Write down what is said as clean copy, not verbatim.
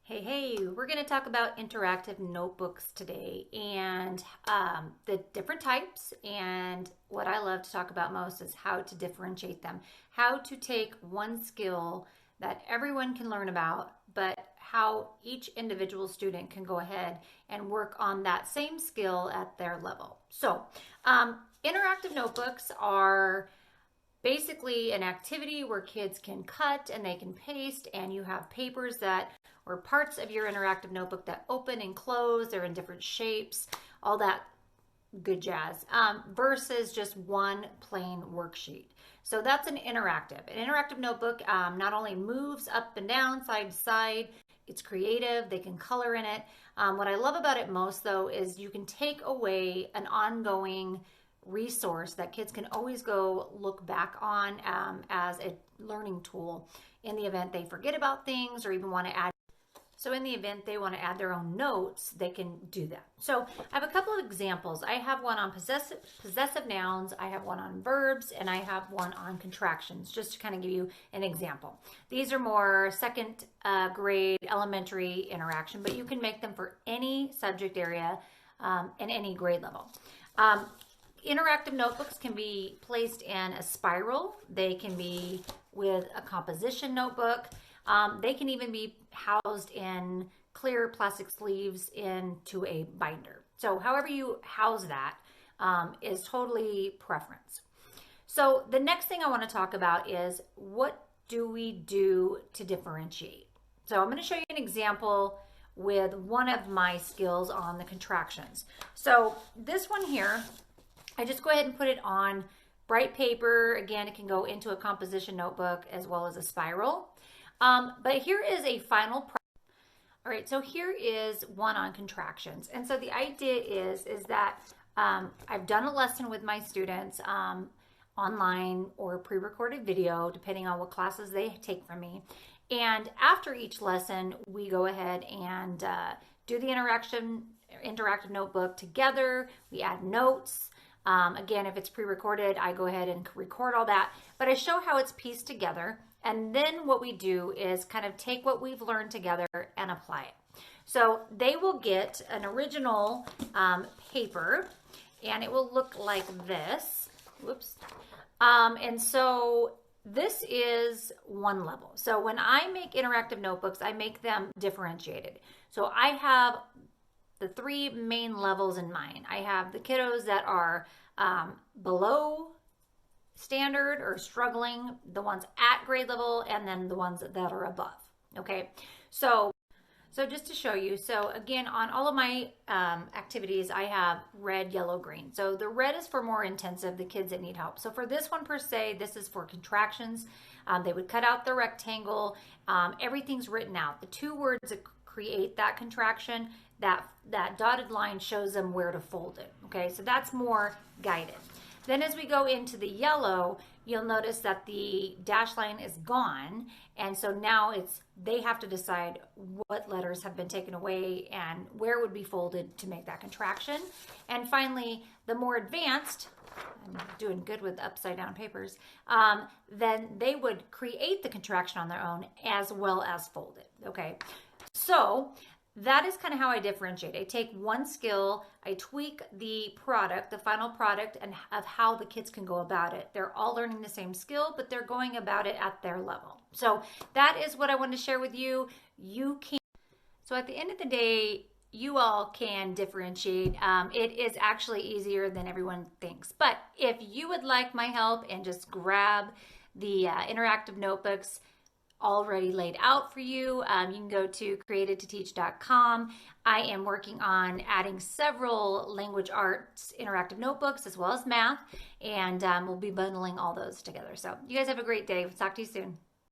Hey, we're going to talk about interactive notebooks today and the different types. And what I love to talk about most is how to differentiate them, how to take one skill that everyone can learn about, but how each individual student can go ahead and work on that same skill at their level. So, interactive notebooks are basically an activity where kids can cut and they can paste, and you have papers that or parts of your interactive notebook that open and close. They're in different shapes, all that good jazz, versus just one plain worksheet. So that's an interactive. An interactive notebook not only moves up and down, side to side, it's creative, they can color in it. What I love about it most, though, is you can take away an ongoing resource that kids can always go look back on as a learning tool in the event they forget about things or even want to add. So in the event they want to add their own notes, they can do that. So I have a couple of examples. I have one on possessive nouns, I have one on verbs, and I have one on contractions, just to kind of give you an example. These are more second grade elementary interaction, but you can make them for any subject area and any grade level. Interactive notebooks can be placed in a spiral. They can be with a composition notebook. They can even be housed in clear plastic sleeves into a binder. So however you house that is totally preference. So the next thing I want to talk about is what do we do to differentiate? So I'm going to show you an example with one of my skills on the contractions. So this one here, I just go ahead and put it on bright paper. Again, it can go into a composition notebook as well as a spiral. But here is a final project. All right, so here is one on contractions. And so the idea is that I've done a lesson with my students online or pre-recorded video, depending on what classes they take from me. And after each lesson, we go ahead and do the interactive notebook together. We add notes. Again, if it's pre-recorded, I go ahead and record all that, but I show how it's pieced together. And then what we do is kind of take what we've learned together and apply it. So they will get an original paper, and it will look like this. Whoops. And so this is one level. So when I make interactive notebooks, I make them differentiated. So I have the three main levels in mind. I have the kiddos that are below standard or struggling, the ones at grade level, and then the ones that are above. Okay, so just to show you, so again, on all of my activities, I have red, yellow, green. So the red is for more intensive, the kids that need help. So for this one per se, this is for contractions. They would cut out the rectangle. Everything's written out. The two words that create that contraction, that dotted line shows them where to fold it. Okay, so that's more guided. Then as we go into the yellow, you'll notice that the dash line is gone. And so now they have to decide what letters have been taken away and where would be folded to make that contraction. And finally, the more advanced, I'm doing good with upside down papers, then they would create the contraction on their own as well as fold it. Okay, so that is kind of how I differentiate. I take one skill, I tweak the product, the final product, and of how the kids can go about it. They're all learning the same skill, but they're going about it at their level. So that is what I wanted to share with you. You can. So at the end of the day, you all can differentiate. It is actually easier than everyone thinks. But if you would like my help and just grab the interactive notebooks already laid out for you, you can go to createdtoteach.com. I am working on adding several language arts interactive notebooks as well as math, and we'll be bundling all those together. So you guys have a great day. We'll talk to you soon.